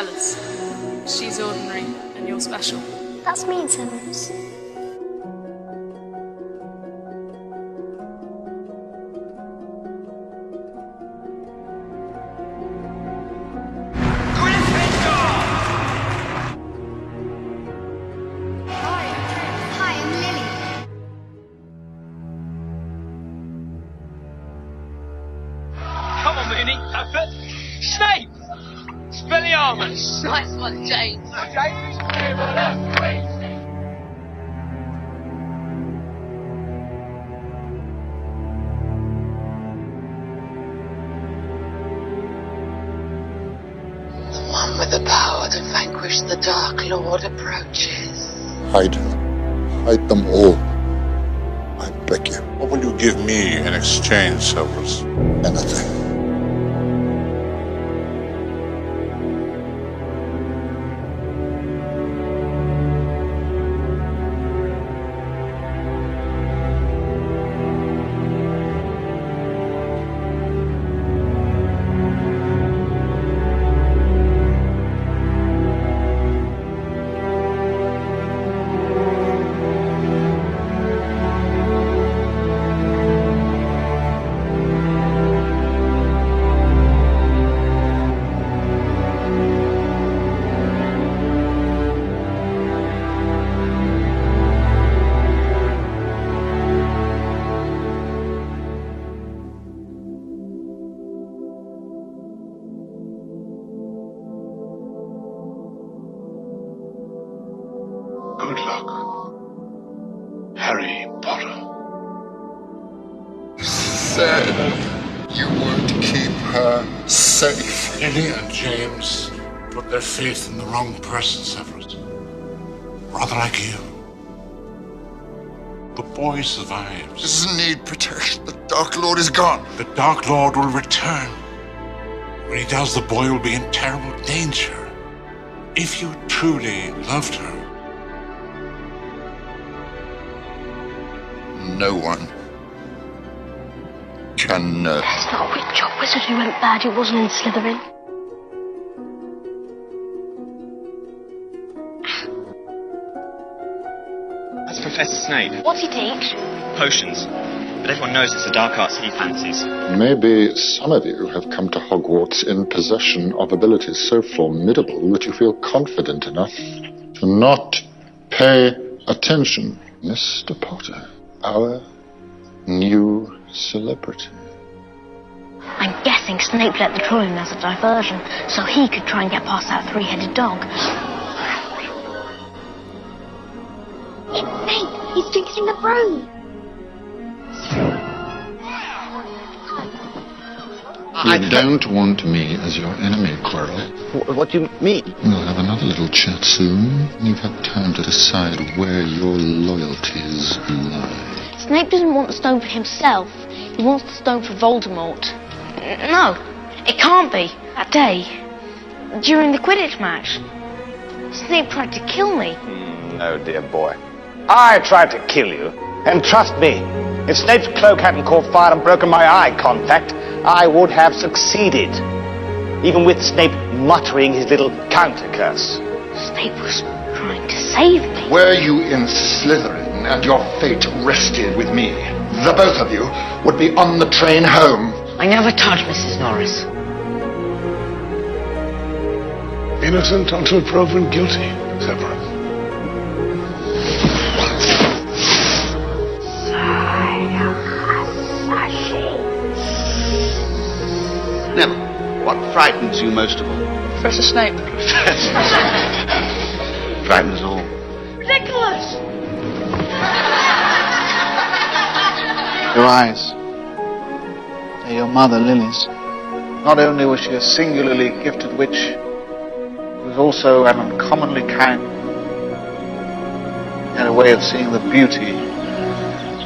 jealous. She's ordinary, and you're special. That's mean, Severus. Come on, Mooney. Effort. Snape! Expelliarmus! Nice one, James. James is The one with the power to vanquish the Dark Lord approaches. Hide her. Hide them all. I beg you. What will you give me in exchange, Severus? Anything. Good luck, Harry Potter. Said you would keep her safe. Lily and James put their faith in the wrong person, Severus. Rather like you. The boy survives. Doesn't need protection. The Dark Lord is gone. The Dark Lord will return. When he does, the boy will be in terrible danger. If you truly loved her, no one can know. It's not a witch or wizard who went bad, it wasn't in Slytherin. That's Professor Snape. What's he teach? Potions. But everyone knows it's the dark arts he fancies. Maybe some of you have come to Hogwarts in possession of abilities so formidable that you feel confident enough to not pay attention. Mr. Potter, our new celebrity. I'm guessing Snape let the troll in as a diversion, so he could try and get past that three-headed dog. It's Snape! He's drinking the broom! You don't want me as your enemy, Quirrell. What do you mean? We'll have another little chat soon. You've had time to decide where your loyalties lie. Snape doesn't want the stone for himself. He wants the stone for Voldemort. No, it can't be. That day, during the Quidditch match, Snape tried to kill me. No, dear boy. I tried to kill you. And trust me, if Snape's cloak hadn't caught fire and broken my eye contact, I would have succeeded. Even with Snape muttering his little counter-curse. Snape was trying to save me. Were you in Slytherin and your fate rested with me, the both of you would be on the train home. I never touched Mrs. Norris. Innocent until proven guilty, Severus. Neville, what frightens you most of all? Professor Snape. Frightens all. Ridiculous! Your eyes. They're your mother, Lily's. Not only was she a singularly gifted witch, she was also an uncommonly kind. She had a way of seeing the beauty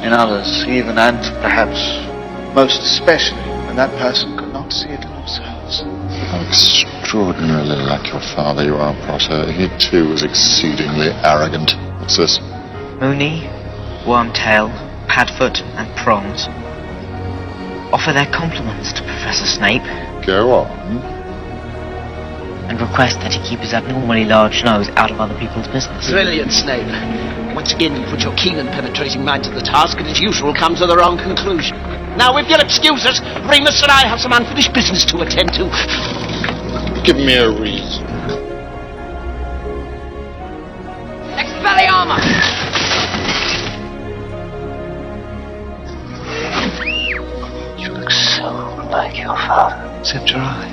in others, even and perhaps most especially when that person could not see it in themselves. How extraordinarily like your father you are, Potter. He too was exceedingly arrogant. What's this? Mooney, Wormtail, Padfoot, and Prongs offer their compliments to Professor Snape. Go on. and request that he keep his abnormally large nose out of other people's business. Brilliant, Snape. Once again, you put your keen and penetrating mind to the task and, as usual, come to the wrong conclusion. Now, if you'll excuse us, Remus and I have some unfinished business to attend to. Give me a reason. Expelliarmus! You look so like your father. Except your eyes.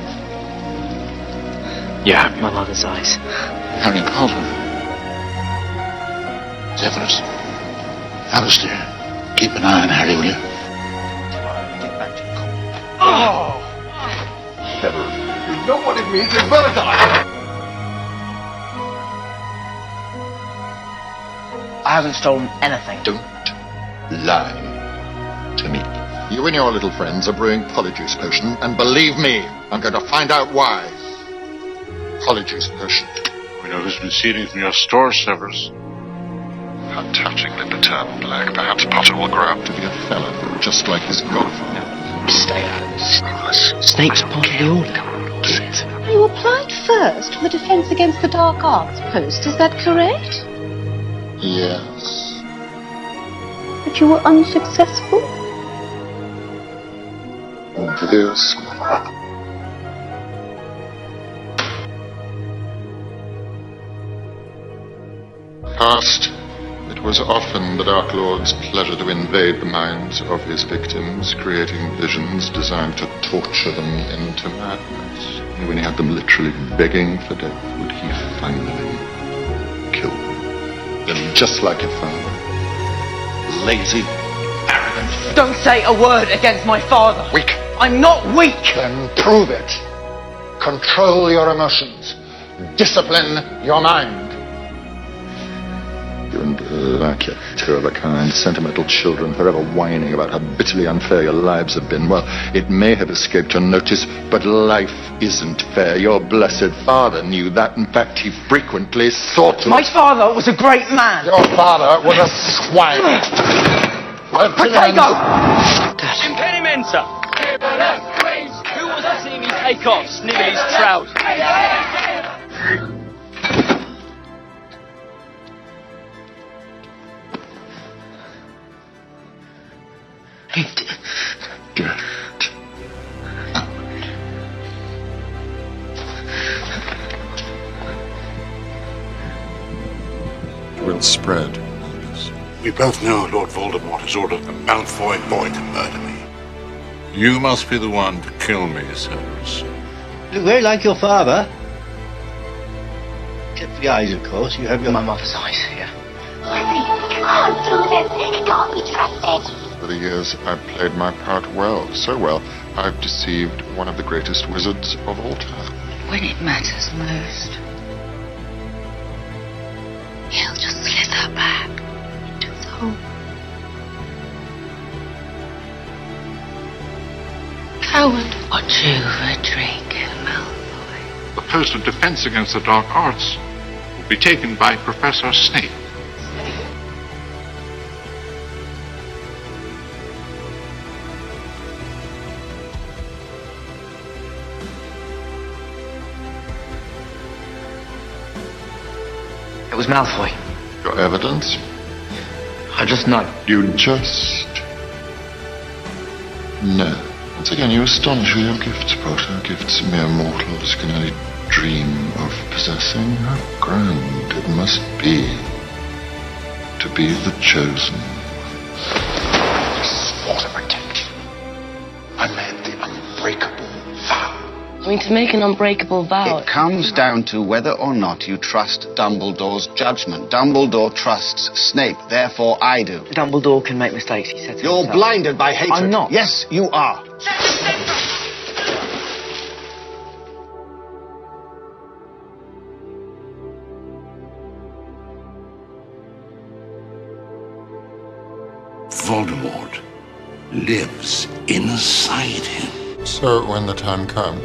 Yeah, my mother's eyes. Harry Potter. Severus. Alistair. Keep an eye on Harry, will you? Oh! Severus, you know what it means in Valentine. I haven't stolen anything. Don't lie to me. You and your little friends are brewing polyjuice potion, and believe me, I'm going to find out why. Polyjuice potion. We know who's been stealing from your store, Severus. How touchingly determined, Black. Perhaps Potter will grow up to be a felon, just like his godfather. Stay out of this. Snape's part of the order. You applied first for the Defense Against the Dark Arts post, is that correct? Yes. But you were unsuccessful? Yes. Past, it was often the Dark Lord's pleasure to invade the minds of his victims, creating visions designed to torture them into madness. And when he had them literally begging for death, would he finally kill them? Then, just like your father, lazy, arrogant. Don't say a word against my father. Weak. I'm not weak. Then prove it. Control your emotions. Discipline your mind. You and Black, you two of a kind, sentimental children, forever whining about how bitterly unfair your lives have been. Well, it may have escaped your notice, but life isn't fair. Your blessed father knew that. In fact, he frequently sought to... My father was a great man. Your father was a swine. Potato! Impedimenta! Who was that seeing me take off, Snively's trousers? Get out. It will spread. We both know Lord Voldemort has ordered the Malfoy boy to murder me. You must be the one to kill me, Severus. You look very like your father. Except for the eyes, of course. You have your... My mother's eyes, yeah. You can't do this. You can't be trusted. For the years, I've played my part well. So well, I've deceived one of the greatest wizards of all time. When it matters most, he'll just slither back into the hole. Coward. Watch over Draco Malfoy. The post of Defense Against the Dark Arts will be taken by Professor Snape. It was Malfoy. Your evidence? I just know. You just know. Once again, you astonish with your gifts, Potter. Gifts mere mortals can only dream of possessing. How grand it must be to be the chosen. I swore to protect you. I made the unbreakable vow. I mean, to make an unbreakable vow. It comes down to whether or not you trust Dumbledore's judgment. Dumbledore trusts Snape, therefore I do. Dumbledore can make mistakes, he said. You're blinded by hatred. I'm not. Yes, you are. Voldemort lives inside him. So when the time comes,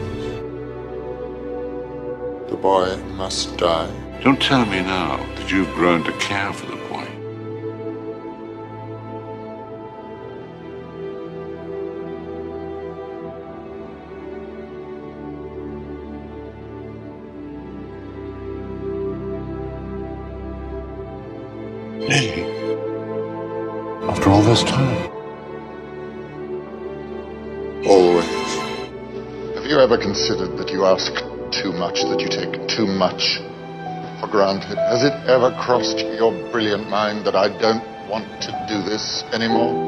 the boy must die. Don't tell me now that you've grown to care for the boy. Lily? After all this time? Always. Have you ever considered that you ask too much, that you take too much for granted? Has it ever crossed your brilliant mind that I don't want to do this anymore?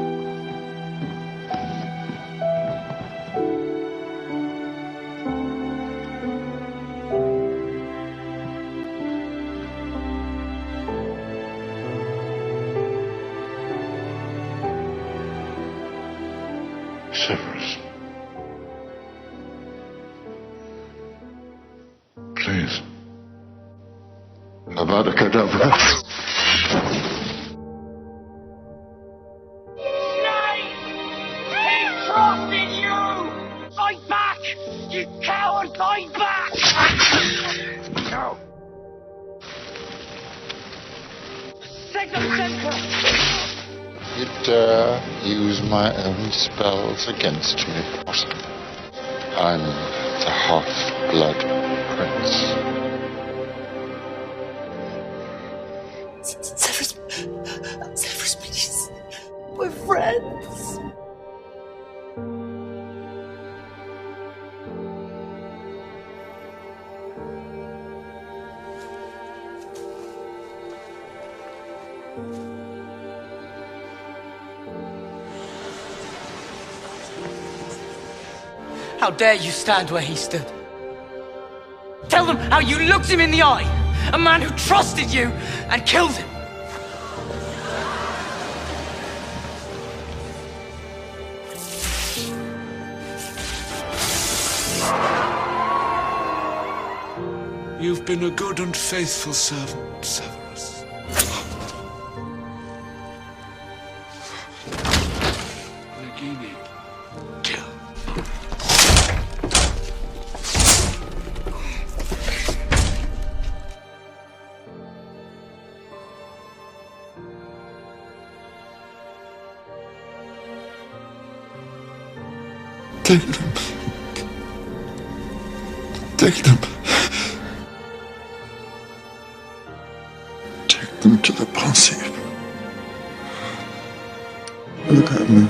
Severus. Please. Avada Kedavra. He trusted you! Fight back! You coward, fight back! No. Signal center! You dare use my own spells against me, Potter. I'm the half-blood prince. Severus, please. We're friends. How dare you stand where he stood? Tell them how you looked him in the eye, a man who trusted you and killed him. You've been a good and faithful servant, Severus. Nagini, kill. Take them. Take them. Take them to the Pensieve. Look at me.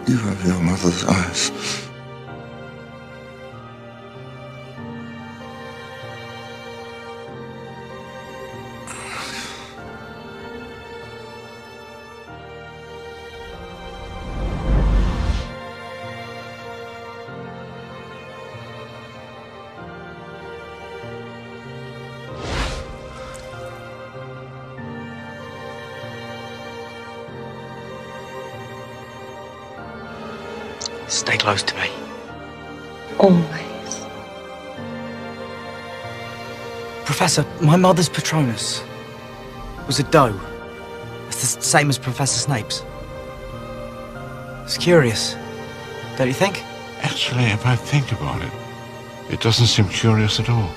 You have your mother's eyes. Stay close to me. Always. Professor, my mother's Patronus was a doe. It's the same as Professor Snape's. It's curious, don't you think? Actually, if I think about it, it doesn't seem curious at all.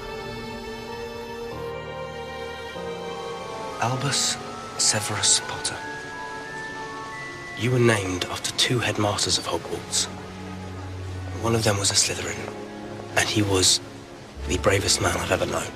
Albus Severus Potter. You were named after 2 headmasters of Hogwarts. One of them was a Slytherin, and he was the bravest man I've ever known.